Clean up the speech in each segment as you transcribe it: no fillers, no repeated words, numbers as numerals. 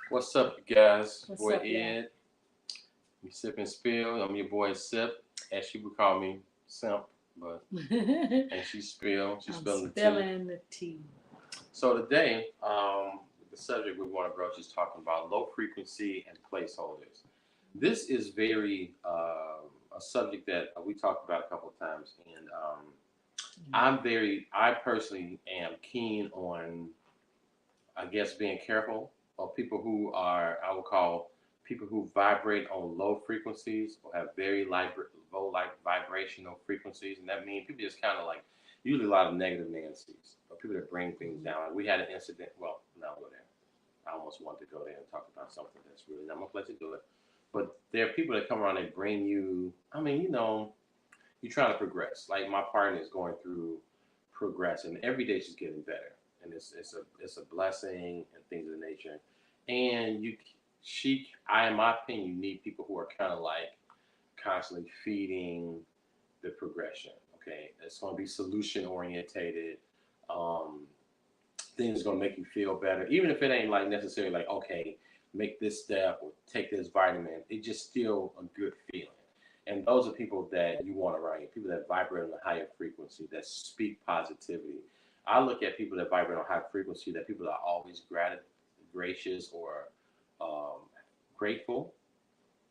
What's up, you guys? What's Boy up, y'all? Ed, we sip and spill. I'm your boy Sip, as she would call me Simp, but and she spill. She's I'm spilling the tea. spilling the tea. So today, the subject we want to broach is talking about low frequency and placeholders. This is very a subject that we talked about a couple of times, and I personally am keen on I guess being careful of people who are, I would call people who vibrate on low frequencies or have very low like vibrational frequencies, and that means people just kind of like usually a lot of negative Nancy's or people that bring things Mhm. down. Like we had an incident. Well, now go there. I almost wanted to go there and talk about something that's really not my place to do it. But there are people that come around and bring you. I mean, you're trying to progress. Like my partner is going through progress, and every day she's getting better, and it's a blessing and things of the nature. And in my opinion, you need people who are kind of like constantly feeding the progression. Okay, it's going to be solution orientated. Um, Things going to make you feel better, even if it ain't like necessarily like okay, make this step or take this vitamin. It's just still a good feeling. And those are people that you want around you, people that vibrate on a higher frequency, that speak positivity. I look at people that vibrate on high frequency, that people that are always gracious or um, grateful,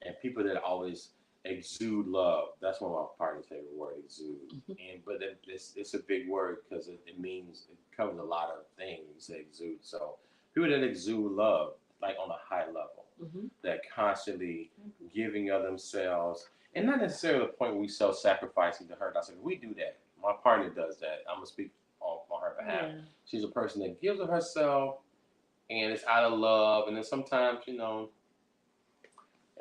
and people that always exude love. That's one of my partner's favorite word, exude. Mhm. And but it's a big word because it means it covers a lot of things. You say exude, so people that exude love, like on a high level, Mhm. that constantly giving of themselves, and not necessarily the point where we self-sacrificing to hurt ourselves. We do that. My partner does that. I'm gonna speak on her behalf. Yeah. She's a person that gives of herself, and it's out of love. And then sometimes, I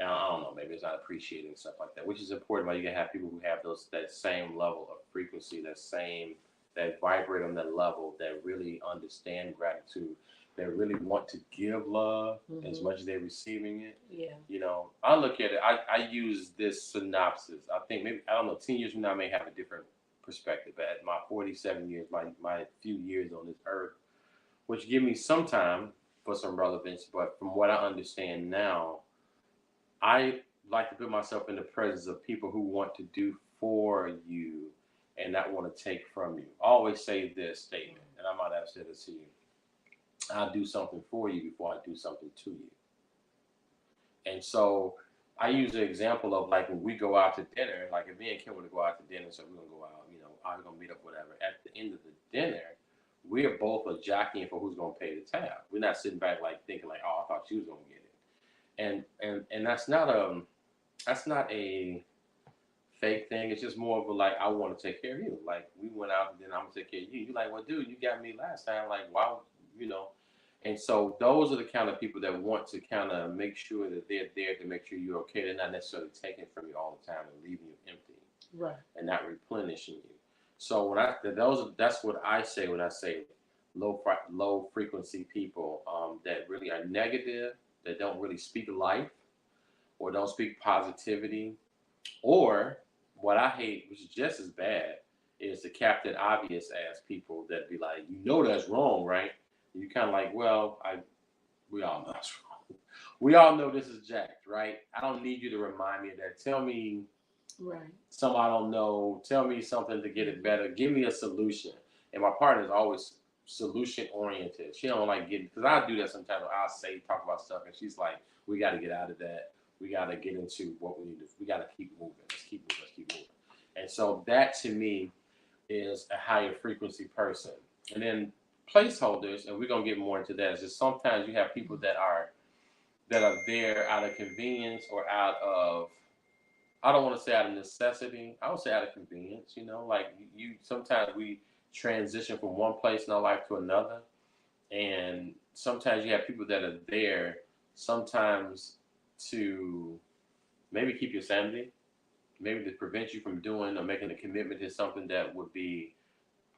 don't know, maybe it's not appreciating stuff like that, which is important. But you can have people who have those that same level of frequency, that vibrate on that level, that really understand gratitude, that really want to give love as Mhm. much as they're receiving it. Yeah. I look at it. I use this synopsis. I think maybe I don't know. 10 years from now, I may have a different perspective. But at my 47 years, my few years on this earth, which give me some time for some relevance. But from what I understand now, I like to put myself in the presence of people who want to do for you and not want to take from you. I always say this statement, and I might have said it to you. I'll do something for you before I do something to you. And so I use the example of like when we go out to dinner, like if me and Kim were to go out to dinner, so we're gonna go out, I'm gonna meet up, whatever. At the end of the dinner, we are both are jockeying for who's gonna pay the tab. We're not sitting back like thinking like, oh, I thought she was gonna get it. And that's not a fake thing. It's just more of a like I want to take care of you. Like we went out and then I'm gonna take care of you. You like, well, dude, you got me last time. Like, wow, you know. And so those are the kind of people that want to kind of make sure that they're there to make sure you're okay. They're not necessarily taking from you all the time and leaving you empty Right. and not replenishing you. So that's what I say when I say low frequency people that really are negative, that don't really speak life or don't speak positivity, or what I hate, which is just as bad, is the Captain Obvious ass people that be like, that's wrong, right? And you kind of like, well, we all know that's wrong. We all know this is jacked, right? I don't need you to remind me of that. Tell me Right. something I don't know. Tell me something to get it Mhm. better. Give me a solution. And my partner is always solution oriented. She don't like getting, because I do that sometimes. I'll say talk about stuff, and she's like, "We got to get out of that. We got to get into what we need to. We got to keep moving. Let's keep moving. Let's keep moving." And so that to me is a higher frequency person. And then placeholders, and we're gonna get more into that. Is just sometimes you have people that are there out of convenience or out of, I don't want to say out of necessity. I would say out of convenience. Like you sometimes we transition from one place in our life to another, and sometimes you have people that are there sometimes to maybe keep your sanity, maybe to prevent you from doing or making a commitment to something that would be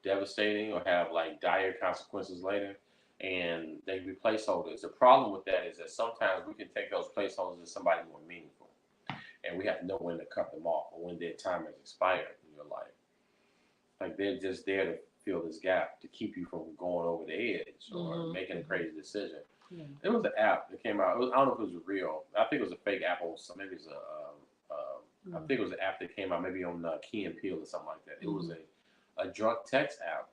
devastating or have like dire consequences later. And they can be placeholders. The problem with that is that sometimes we can take those placeholders as somebody more meaningful, and we have to know when to cut them off or when their time has expired in your life. Like they're just there to fill this gap to keep you from going over the edge or making a crazy decision. Yeah. It was an app that came out. I don't know if it was real. I think it was a fake app or something. Maybe it was I think it was an app that came out maybe on Key and Peele or something like that. It was a drunk text app.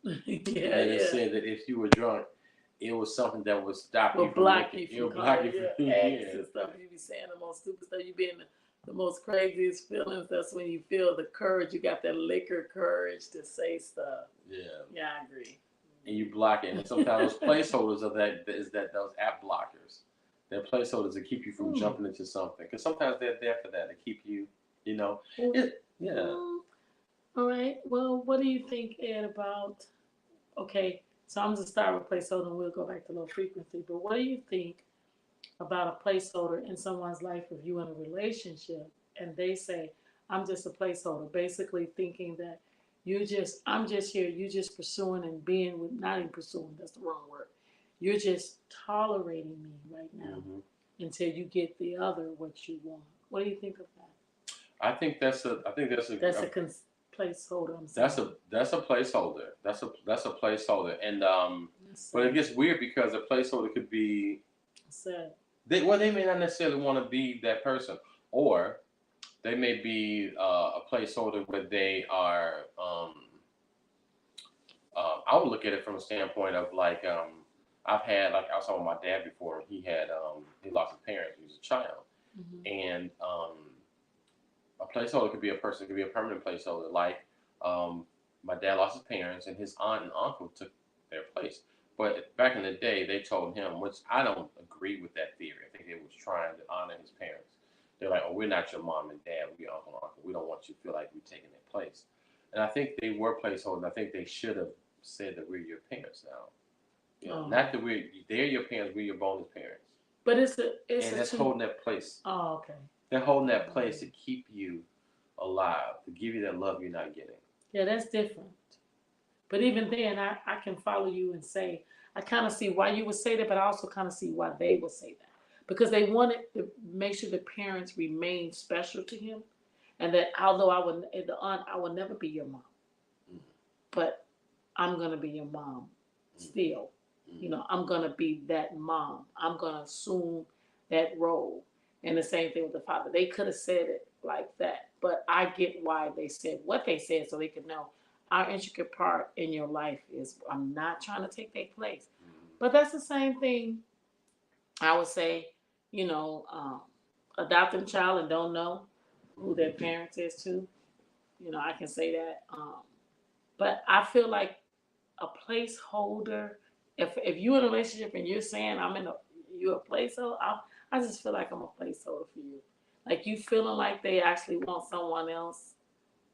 And it said that if you were drunk, it was something that would stop you from block you from calling ex and stuff. You be saying the most stupid stuff. You be in the most craziest feelings. That's when you feel the courage. You got that liquor courage to say stuff. Yeah, I agree. And you block it. And sometimes those placeholders of that is that those app blockers. They're placeholders to keep you from jumping into something. Because sometimes they're there for that, to keep you, All right. Well, what do you think, Ed, about, okay, so I'm going to start with placeholder and we'll go back to low frequency. But what do you think about a placeholder in someone's life if you in a relationship and they say, I'm just a placeholder, basically thinking that I'm just here, you just pursuing and being with, not even pursuing, that's the wrong word. You're just tolerating me right now until you get the other what you want. What do you think of that? I think that's a placeholder. That's a placeholder. That's a placeholder. And but it gets weird because a placeholder could be sad. They may not necessarily want to be that person, or they may be a placeholder where they are. I would look at it from a standpoint of like I've had, like I was talking with my dad before. He lost his parents when he was a child, and a placeholder could be a person, could be a permanent placeholder. Like my dad lost his parents, and his aunt and uncle took their place. But back in the day, they told him, which I don't agree with that theory. I think they was trying to honor his parents. They're like, oh, we're not your mom and dad. We're your uncle and uncle. We don't want you to feel like we're taking their place. And I think they were placeholders. I think they should have said that we're your parents now. Not that they're your parents, we're your bonus parents. But that's holding that place. Oh, okay. They're holding that place to keep you alive, to give you that love you're not getting. Yeah, that's different. But even then, I can follow you and say, I kind of see why you would say that, but I also kind of see why they would say that. Because they wanted to make sure the parents remain special to him. And that although I would never be your mom. But I'm going to be your mom still. I'm going to be that mom. I'm going to assume that role. And the same thing with the father. They could have said it like that. But I get why they said what they said so they could know our intricate part in your life is I'm not trying to take their place. But that's the same thing I would say, adopting a child and don't know who their parents is too. I can say that. But I feel like a placeholder, if you're in a relationship and you're saying you're a placeholder, I just feel like I'm a placeholder for you. Like you feeling like they actually want someone else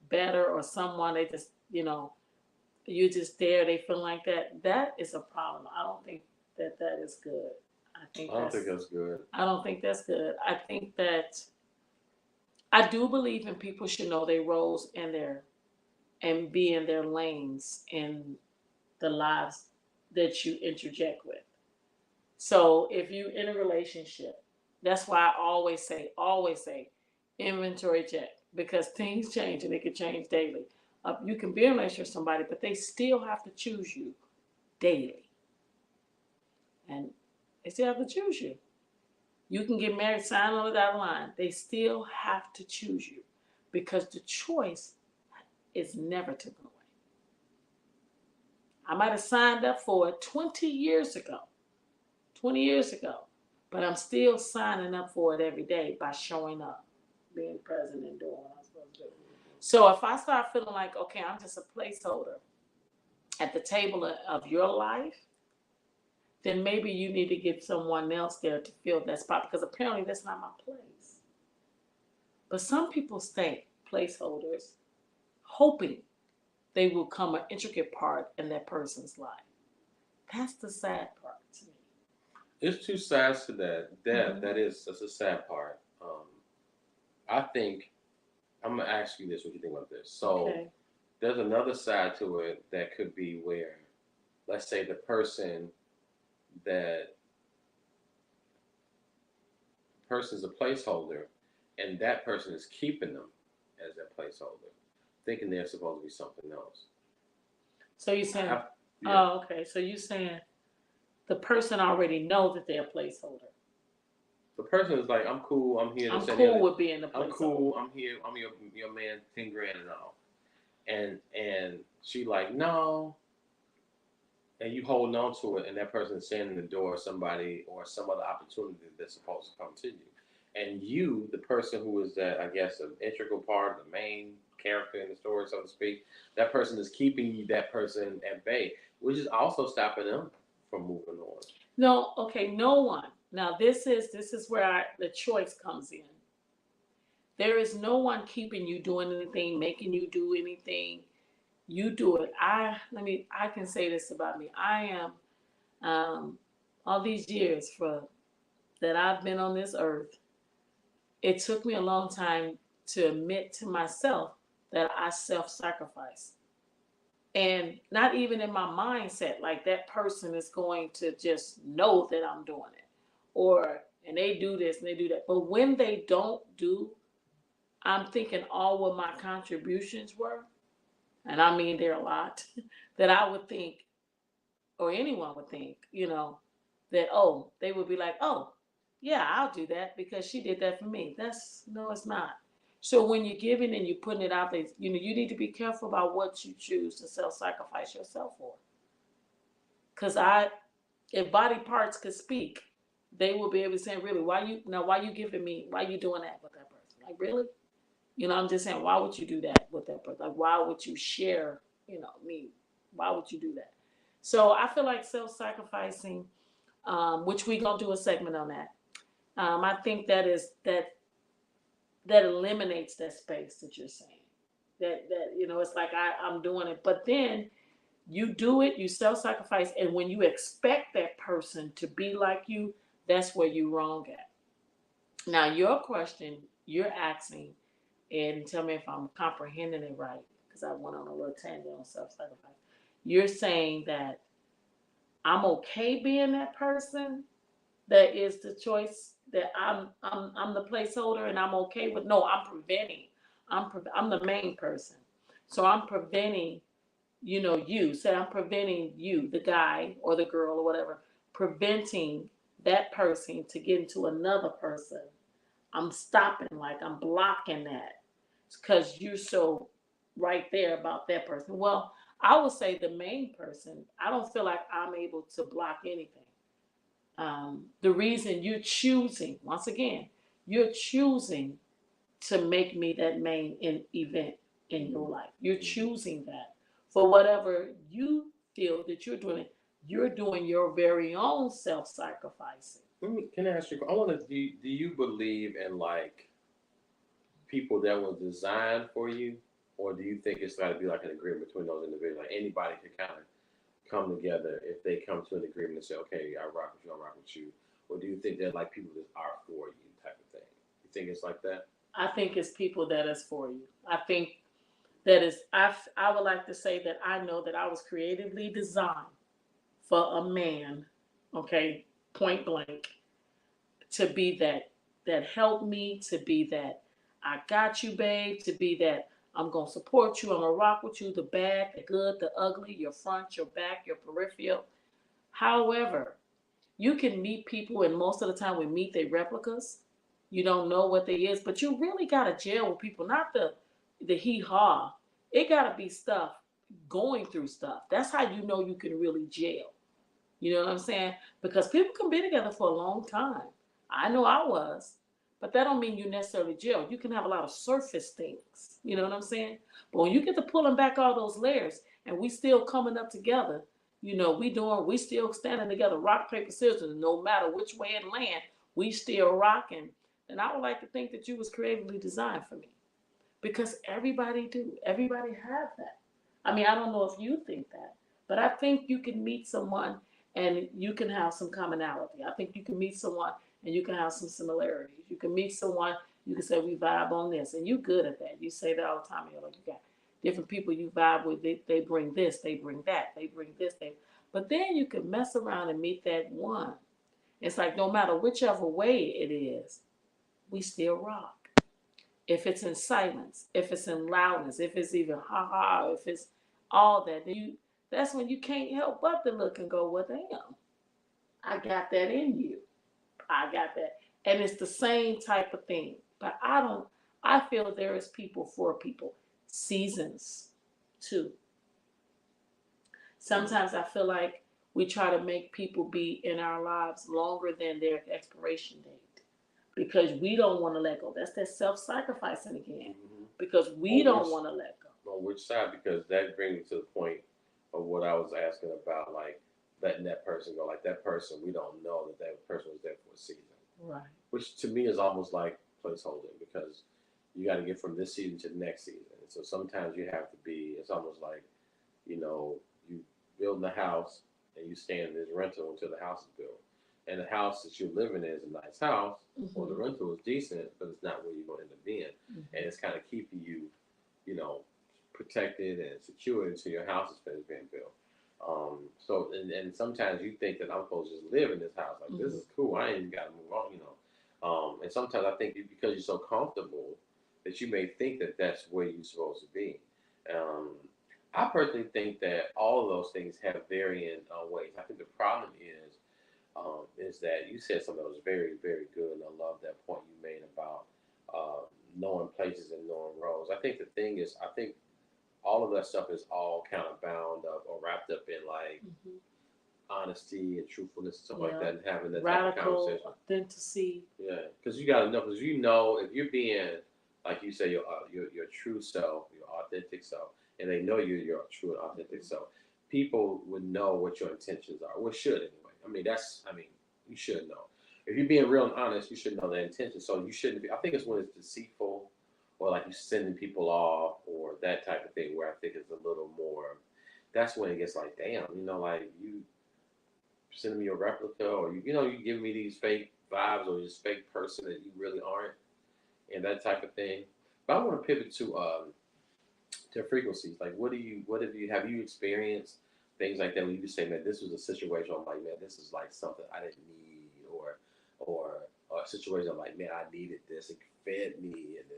better or someone they just, you're just there, they feel like that. That is a problem. I don't think that is good. I don't think that's good. I don't think that's good. I think that I do believe in people should know their roles and be in their lanes in the lives that you interject with. So if you're in a relationship, that's why I always say, inventory check, because things change and they can change daily. You can be in a relationship with somebody, but they still have to choose you daily. And they still have to choose you. You can get married, sign on the dotted line. They still have to choose you because the choice is never taken away. I might have signed up for it 20 years ago, but I'm still signing up for it every day by showing up, being present and doing what I'm supposed to do. So if I start feeling like, okay, I'm just a placeholder at the table of your life, then maybe you need to get someone else there to fill that spot because apparently that's not my place. But some people stay placeholders hoping they will become an intricate part in that person's life. That's the sad part to me. It's two sides to that. That's a sad part. I think I'm gonna ask you this. What do you think about this? So there's another side to it that could be where, let's say, the person's a placeholder, and that person is keeping them as a placeholder, thinking they're supposed to be something else. So you're saying, Yeah. oh, okay. So you're saying the person already know that they're a placeholder. The person is like, I'm cool. I'm here to I'm send cool the with being a placeholder. I'm cool. I'm here. I'm your man. 10 grand and all. And she like no. And you holding on to it, and that person is standing in the door, somebody or some other opportunity that's supposed to come to you, and you, the person who is that, I guess, an integral part, the main character in the story, so to speak, that person is keeping that person at bay, which is also stopping them from moving on. No, okay, no one. Now this is where the choice comes in. There is no one keeping you doing anything, making you do anything. You do it. I can say this about me. I am all these years for that I've been on this earth. It took me a long time to admit to myself that I self-sacrifice. And not even in my mindset, like that person is going to just know that I'm doing it. Or, and they do this and they do that. But when they don't do, I'm thinking all what my contributions were, and I mean they're a lot, that I would think, or anyone would think, that, oh, they would be like, oh, yeah, I'll do that because she did that for me. No, it's not. So when you're giving and you're putting it out there, you need to be careful about what you choose to self-sacrifice yourself for. Because if body parts could speak, they will be able to say, really, why you giving me, why you doing that with that person? Like, really? I'm just saying, why would you do that with that person? Like, why would you share, me? Why would you do that? So I feel like self-sacrificing, which we're going to do a segment on that. I think that eliminates that space that you're saying. That it's like I'm doing it. But then you do it, you self-sacrifice, and when you expect that person to be like you, that's where you're wrong at. Now, your question, you're asking, and tell me if I'm comprehending it right, because I went on a little tangent on self-sacrifice. You're saying that I'm okay being that person that is the choice, that I'm the placeholder, and I'm okay with. No, I'm preventing. I'm the main person, so I'm preventing. Say I'm preventing you, the guy or the girl or whatever, preventing that person to get into another person. I'm stopping, like I'm blocking that because you're so right there about that person. Well, I would say the main person, I don't feel like I'm able to block anything. The reason you're choosing, once again, you're choosing to make me that main event in your life. You're choosing that for whatever you feel that you're doing. You're doing your very own self-sacrificing. Can I ask you? I want to. Do you believe in like people that was designed for you, or do you think it's got to be like an agreement between those individuals? Like anybody can kind of come together if they come to an agreement and say, okay, I rock with you, I rock with you, or do you think they're like people that are for you type of thing? You think it's like that? I think it's people that is for you. I think that is. I would like to say that I know that I was creatively designed for a man. Okay, point blank, to be that help me, to be that I got you, babe, to be that I'm gonna support you, I'm gonna rock with you, the bad, the good, the ugly, your front, your back, your peripheral. However, you can meet people, and most of the time we meet their replicas. You don't know what they is, but you really gotta gel with people, not the hee haw. It gotta be stuff, going through stuff. That's how you know you can really gel. You know what I'm saying? Because people can be together for a long time. I know I was. But that don't mean you necessarily gel. You can have a lot of surface things. You know what I'm saying? But when you get to pulling back all those layers and we still coming up together, we still standing together, rock, paper, scissors, no matter which way it land, we still rocking. And I would like to think that you was creatively designed for me. Because everybody do. Everybody have that. I mean, I don't know if you think that, but I think you can meet someone and you can have some commonality. I think you can meet someone and you can have some similarities. You can meet someone, you can say we vibe on this, and you good at that. You say that all the time. You're like, you got different people you vibe with. They bring this, they bring that, they bring this, they. But then you can mess around and meet that one. It's like no matter whichever way it is, we still rock. If it's in silence, if it's in loudness, if it's even ha ha, if it's all that, then that's when you can't help but to look and go, well, damn, I got that in you. I got that. And it's the same type of thing. But I feel there is people for people. Seasons too. Sometimes I feel like we try to make people be in our lives longer than their expiration date because we don't want to let go. That's that self-sacrificing again. Mm-hmm. Because we don't want to let go. On which side? Because that brings me to the point of what I was asking about, like letting that person go. Like that person, we don't know that that person was there for a season. Right. Which to me is almost like placeholding because you got to get from this season to the next season. And so sometimes you have to be, it's almost like, you building a house and you stay in this rental until the house is built. And the house that you're living in is a nice house, or the rental is decent, but it's not where you're going to end up being. And it's kind of keeping you, protected and secured until your house is finished being built. And sometimes you think that I'm supposed to just live in this house. Like, this is cool. I ain't even got to move on, And sometimes I think because you're so comfortable that you may think that that's where you're supposed to be. I personally think that all of those things have varying ways. I think the problem is that you said something that was very, very good, and I love that point you made about knowing places and knowing roles. I think the thing is, I think all of that stuff is all kind of bound up or wrapped up in like honesty and truthfulness and stuff like that, and having that type of conversation. Authenticity. Yeah, because you got to know, because if you're being, like you say, your true self, your authentic self, and they know you're your true and authentic self, people would know what your intentions are. Well, should anyway. You should know. If you're being real and honest, you should know the intention. So you shouldn't be. I think it's when it's deceitful, or like you sending people off, or that type of thing, where I think it's a little more. That's when it gets like, damn, like you sending me a replica, or you give me these fake vibes, or this fake person that you really aren't, and that type of thing. But I want to pivot to frequencies. Like, have you experienced things like that when you say, man, this was a situation I'm like, man, this is like something I didn't need, or a situation I'm like, man, I needed this, it fed me, and then,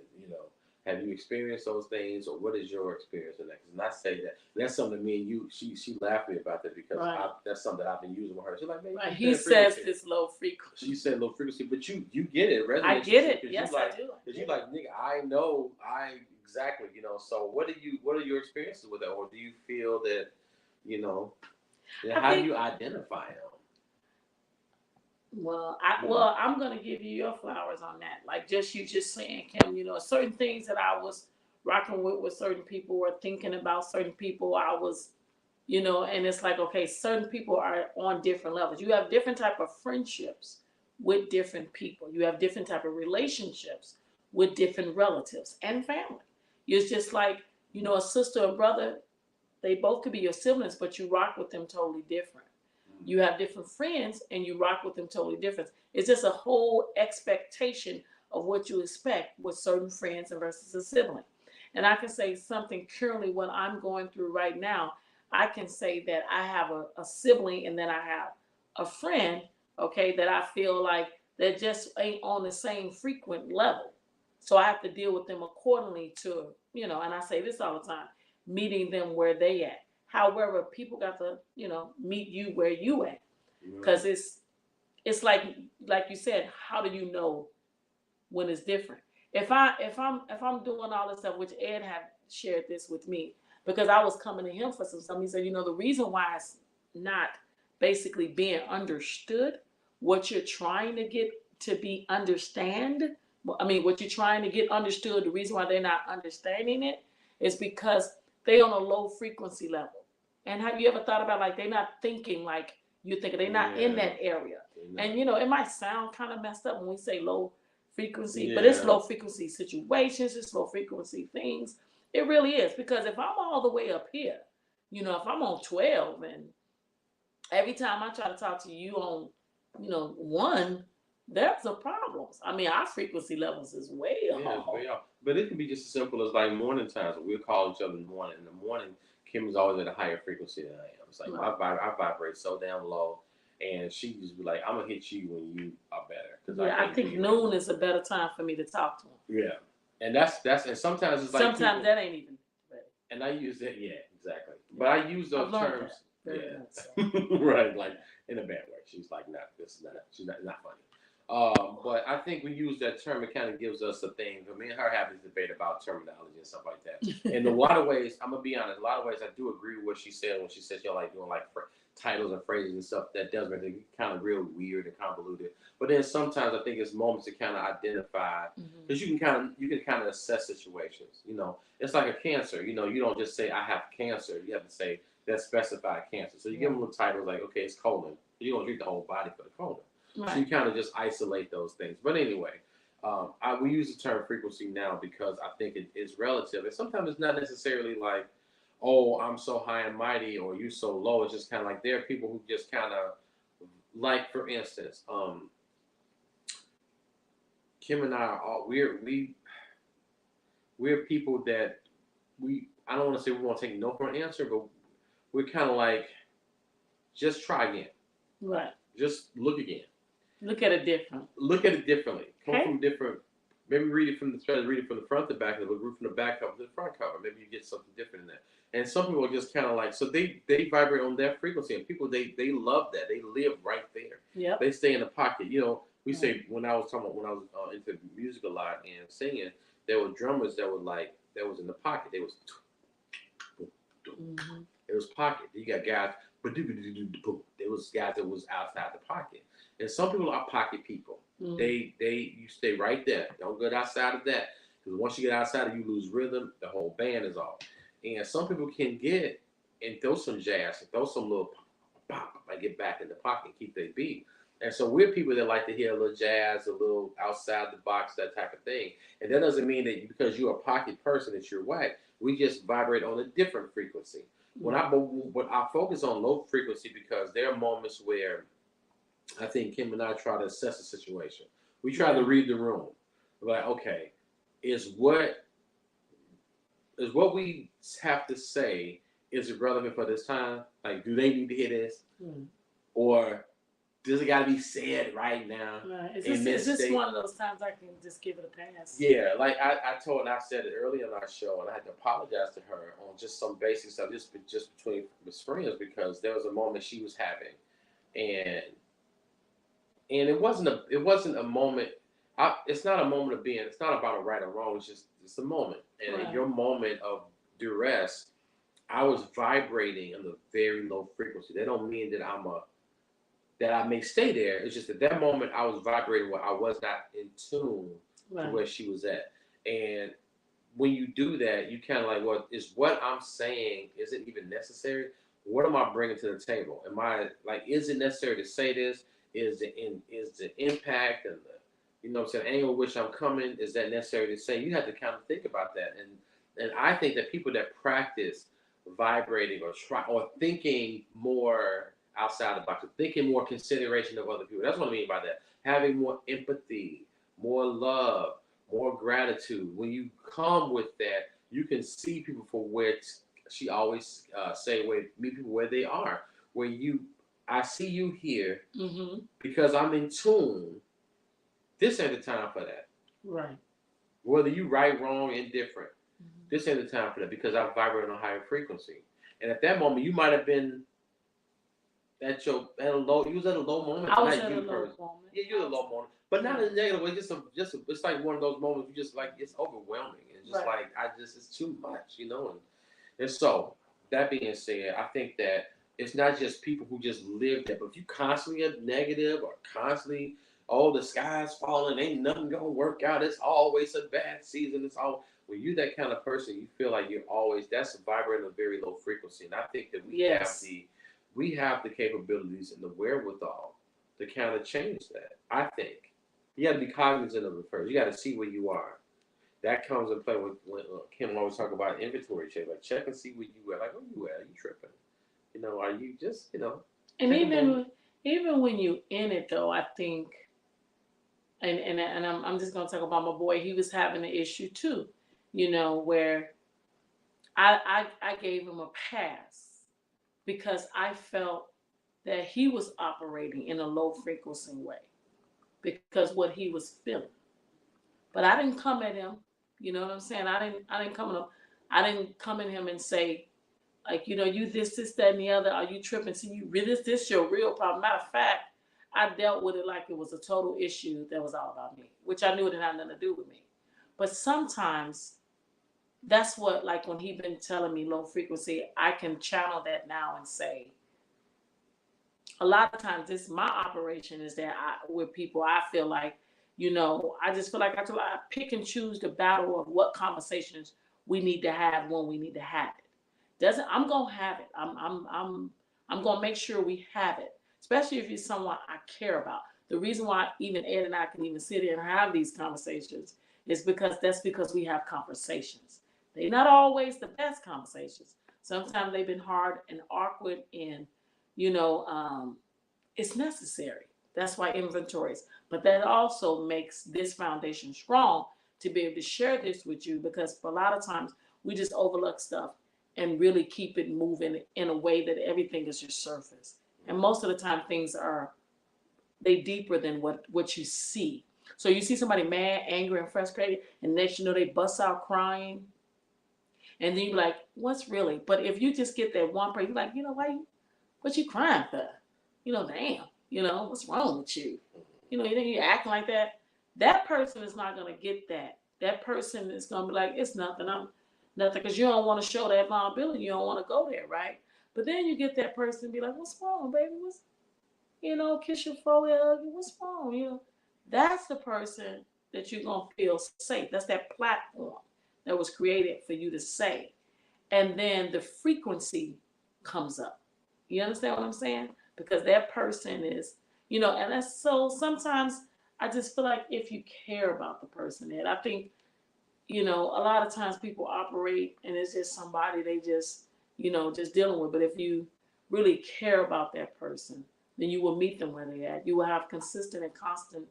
have you experienced those things, or what is your experience in that? Because not say that's something me and you, she laughed at me about that because that's something that I've been using with her. She's like, man, he says this low frequency. She said low frequency, but you get it. I get it. Yes, I do. Because you like, nigga, I know, exactly, So what are your experiences with that, or do you feel that, how do you identify them? Well, I'm gonna give you your flowers on that. Like you just saying, Kim, certain things that I was rocking with certain people, or thinking about certain people, I was, and it's like, okay, certain people are on different levels. You have different type of friendships with different people. You have different type of relationships with different relatives and family. It's just like, a sister and brother, they both could be your siblings, but you rock with them totally different. You have different friends and you rock with them totally different. It's just a whole expectation of what you expect with certain friends versus a sibling. And I can say something currently what I'm going through right now. I can say that I have a sibling and then I have a friend, okay, that I feel like that just ain't on the same frequent level. So I have to deal with them accordingly to, and I say this all the time, meeting them where they at. However, people got to, meet you where you at, because it's like you said, how do you know when it's different? If I'm doing all this stuff, which Ed had shared this with me, because I was coming to him for some stuff. He said, the reason why it's not basically being understood, what you're trying to get to be what you're trying to get understood, the reason why they're not understanding it is because they're on a low frequency level. And have you ever thought about, like, they're not thinking like you think, they're not in that area. And, it might sound kind of messed up when we say low frequency, but it's low frequency situations, it's low frequency things. It really is, because if I'm all the way up here, if I'm on 12 and every time I try to talk to you on, 1, there's a problem. Our frequency levels is way off. Way off. But it can be just as simple as like morning times. We'll call each other in the morning. In the morning, Kim is always at a higher frequency than I am. It's like I vibrate so damn low, and she just be like, "I'm gonna hit you when you are better." I think noon is a better time for me to talk to him. Yeah, and that's and sometimes it's like sometimes that ain't even ready. And I use that. Yeah, Exactly. But I use those terms. Very Yeah. much so. Right. Like in a bad way. She's like, not this, not she's not funny. But I think we use that term. It kind of gives us a thing. Me and her have this debate about terminology and stuff like that. In a lot of ways, I'm gonna be honest. A lot of ways, I do agree with what she said when she said she like doing like titles and phrases and stuff. That does make it kind of real weird and convoluted. But then sometimes I think it's moments to kind of identify because you can kind of assess situations. You know, it's like a cancer. You know, you don't just say I have cancer. You have to say that specified cancer. So you give them little titles like, okay, it's colon. You don't treat the whole body for the colon. Right. So you kind of just isolate those things. But anyway, we use the term frequency now because I think it is relative. And sometimes it's not necessarily like, oh, I'm so high and mighty or you so low. It's just kind of like there are people who just kind of, like for instance, Kim and I are all, we're people that I don't want to say we want to take no for an answer, but we're kind of like, just try again. Right. Just look again. Look at it different. Look at it differently. Come from different. Maybe read it from the front to back, and read from the back cover to the front cover. Maybe you get something different in that. And some people are just kind of like, so they vibrate on that frequency, and people they love that. They live right there. Yeah. They stay in the pocket. You know, we say when I was into music a lot and singing, there were drummers that was in the pocket. They was. It was pocket. You got guys. There was guys that was outside the pocket. And some people are pocket people. You stay right there. Don't go outside of that. Because once you get outside of you lose rhythm, the whole band is off. And some people can get and throw some jazz and throw some little pop, like get back in the pocket and keep their beat. And so we're people that like to hear a little jazz, a little outside the box, that type of thing. And that doesn't mean that because you're a pocket person that you're whack. We just vibrate on a different frequency. When I focus on low frequency because there are moments where I think Kim and I try to assess the situation. We try to read the room. We're like, okay, is what we have to say, is it relevant for this time? Like, do they need to hear this? Or does it got to be said right now? Right. Is this one of those times I can just give it a pass? Yeah, like I said it earlier in our show, and I had to apologize to her on just some basic stuff, just between Miss friends, because there was a moment she was having, and it wasn't a moment. It's not a moment of being. It's not about a right or wrong. It's a moment, and in your moment of duress, I was vibrating on a very low frequency. That don't mean that that I may stay there. It's just at that moment I was vibrating where I was not in tune to where she was at. And when you do that, you kind of like, well, is what I'm saying, is it even necessary? What am I bringing to the table? Am I like, is it necessary to say this? Is the impact and the, you know what I'm saying, angle which I'm coming, is that necessary to say? You have to kind of think about that. And I think that people that practice vibrating or thinking more outside the box, thinking more consideration of other people. That's what I mean by that. Having more empathy, more love, more gratitude. When you come with that, you can see people for where she always meet people where they are. I see you here because I'm in tune. This ain't the time for that. Right. Whether you right, wrong, indifferent, this ain't the time for that because I vibrate on a higher frequency. And at that moment, you might have been you was at a low moment. I was at a low moment. Yeah, you're at a low moment, but not in a negative way. It's like one of those moments you just like, it's overwhelming. It's just it's too much, you know. And so that being said, I think that it's not just people who just live there, but if you constantly are negative or constantly, oh, the sky's falling, ain't nothing gonna work out. It's always a bad season. When you're that kind of person, you feel like that's vibrating a very low frequency. And I think that we have the capabilities and the wherewithal to kind of change that. I think you got to be cognizant of it first. You got to see where you are. That comes in play when Kim always talk about inventory check. Like, check and see where you at. Like, where you at? Are you tripping? You know, are you just, you know? And even when you in it though, I think, and I'm just gonna talk about my boy. He was having an issue too, you know, where I gave him a pass because I felt that he was operating in a low frequency way because what he was feeling. But I didn't come at him. You know what I'm saying? I didn't come at him and say, Like, you this, that, and the other. Are you tripping? See, you really, this your real problem. Matter of fact, I dealt with it like it was a total issue that was all about me, which I knew it had nothing to do with me. But sometimes that's what, like when he been telling me low frequency, I can channel that now and say, a lot of times this my operation is that with people, I feel like, I just feel like I pick and choose the battle of what conversations we need to have when we need to have it. Doesn't I'm gonna have it. I'm gonna make sure we have it, especially if it's someone I care about. The reason why even Ed and I can even sit here and have these conversations is because we have conversations. They're not always the best conversations. Sometimes they've been hard and awkward, and you know, it's necessary. That's why inventories. But that also makes this foundation strong to be able to share this with you, because for a lot of times we just overlook stuff and really keep it moving in a way that everything is just surface. And most of the time things are they deeper than what you see. So you see somebody mad, angry, and frustrated, and next you know they bust out crying, and then you're like, what's really? But if you just get that one person, you're like, what you crying for? Damn, what's wrong with you? You think you're acting like that? That person is not gonna get that. That person is gonna be like, it's nothing. I'm nothing, because you don't want to show that vulnerability. You don't want to go there, right? But then you get that person and be like, what's wrong, baby? Kiss your forehead, hug you. What's wrong? That's the person that you're gonna feel safe. That's that platform that was created for you to say, and then the frequency comes up. You understand what I'm saying? Because that person is, and that's so sometimes I just feel like if you care about the person, and I think, a lot of times people operate and it's just somebody they just dealing with. But if you really care about that person, then you will meet them where they're at. You will have consistent and constant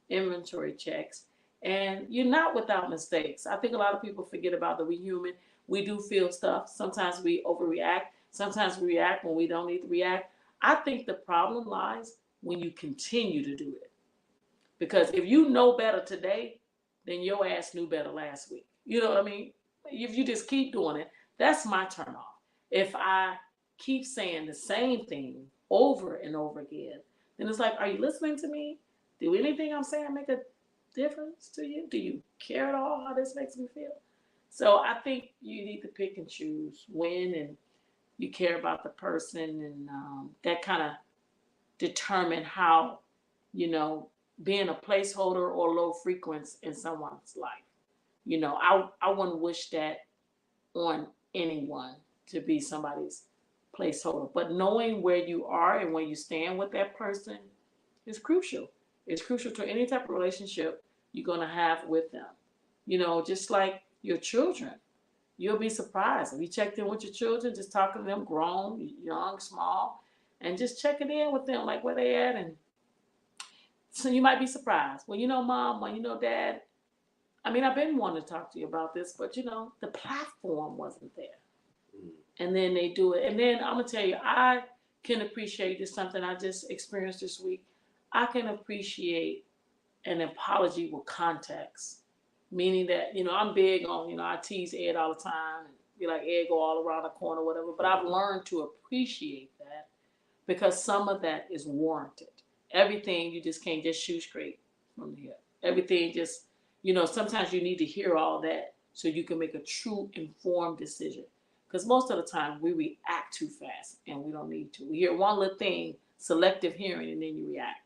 inventory checks. And you're not without mistakes. I think a lot of people forget about that we human. We do feel stuff. Sometimes we overreact. Sometimes we react when we don't need to react. I think the problem lies when you continue to do it. Because if you know better today, then your ass knew better last week. You know what I mean? If you just keep doing it, that's my turn off. If I keep saying the same thing over and over again, then it's like, are you listening to me? Do anything I'm saying make a difference to you? Do you care at all how this makes me feel? So I think you need to pick and choose when and you care about the person, and that kind of determine how, you know, being a placeholder or low frequency in someone's life. I wouldn't wish that on anyone to be somebody's placeholder. But knowing where you are and where you stand with that person is crucial. It's crucial to any type of relationship you're going to have with them. Just like your children. You'll be surprised. If you checked in with your children, just talking to them, grown, young, small, and just checking in with them, like where they at. And so you might be surprised. Well, mom, well, dad, I mean, I've been wanting to talk to you about this, but the platform wasn't there. And then they do it. And then I'm going to tell you, I can appreciate this, something I just experienced this week. I can appreciate an apology with context. Meaning that, I'm big on, I tease Ed all the time and be like, Ed, go all around the corner, whatever. But I've learned to appreciate that because some of that is warranted. Everything you just can't just shoot straight from the hip. Everything just, sometimes you need to hear all that so you can make a true informed decision. Because most of the time we react too fast and we don't need to. We hear one little thing, selective hearing, and then you react.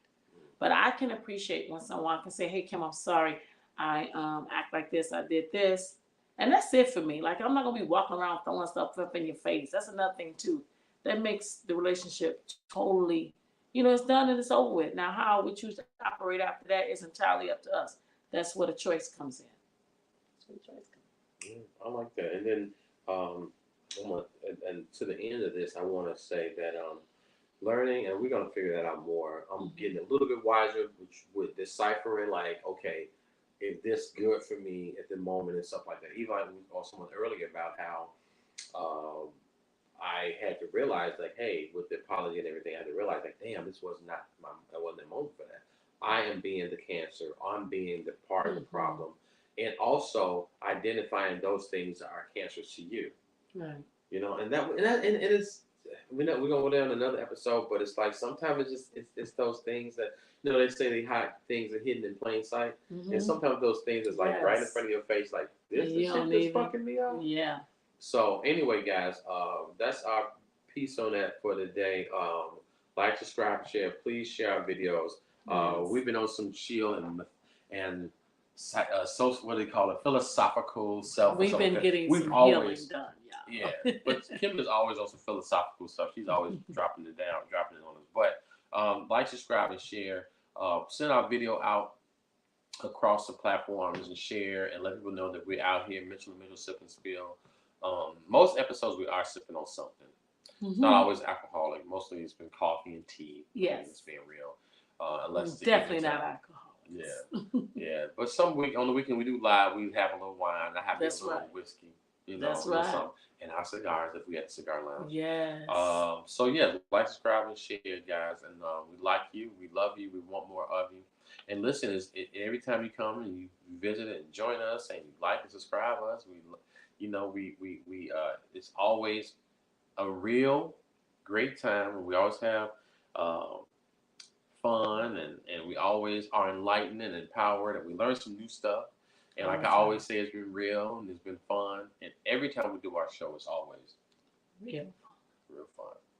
But I can appreciate when someone can say, hey, Kim, I'm sorry. I act like this, I did this. And that's it for me. Like, I'm not going to be walking around throwing stuff up in your face. That's another thing, too. That makes the relationship totally, it's done and it's over with. Now, how we choose to operate after that is entirely up to us. That's where the choice comes in. That's where the choice comes in. Yeah, I like that. And then, and to the end of this, I want to say that learning, and we're going to figure that out more. I'm getting a little bit wiser with deciphering, like, okay, is this good for me at the moment and stuff like that. Even like we saw someone earlier about how I had to realize, like, hey, with the apology and everything, I had to realize, like, damn, this was not I wasn't the moment for that. I am being the cancer. I'm being the part of the problem. And also identifying those things that are cancerous to you. Right. You know, and it's we're gonna go down another episode, but it's like sometimes it's those things that they say they hide things are hidden in plain sight, and sometimes those things is like right in front of your face, like this the shit that's fucking me up. Yeah. So anyway, guys, that's our piece on that for today. Like, subscribe, share. Please share our videos. We've been on some chill and social, what do they call it, philosophical self. We've been getting We've some always, healing done. yeah. But Kim is always on some philosophical stuff. She's always dropping it on us. But like, subscribe, and share. Send our video out across the platforms and share and let people know that we're out here, Mitchell and Mitchell Sip and Spill. Most episodes we are sipping on something. It's not always alcoholic. Mostly it's been coffee and tea. Yes. It's being real. Unless it's definitely not alcohol. Yeah. Yeah. But some week on the weekend we do live, we have a little wine. I have a little whiskey. You know, that's right. Something. And our cigars if we at the cigar lounge. Yes. So yeah, like, subscribe, and share, guys. And we like you, we love you, we want more of you. And listen, every time you come and you visit and join us and you like and subscribe us, we it's always a real great time. We always have fun, and we always are enlightened and empowered, and we learn some new stuff. And like I always say, it's been real and it's been fun. And every time we do our show, it's always real fun.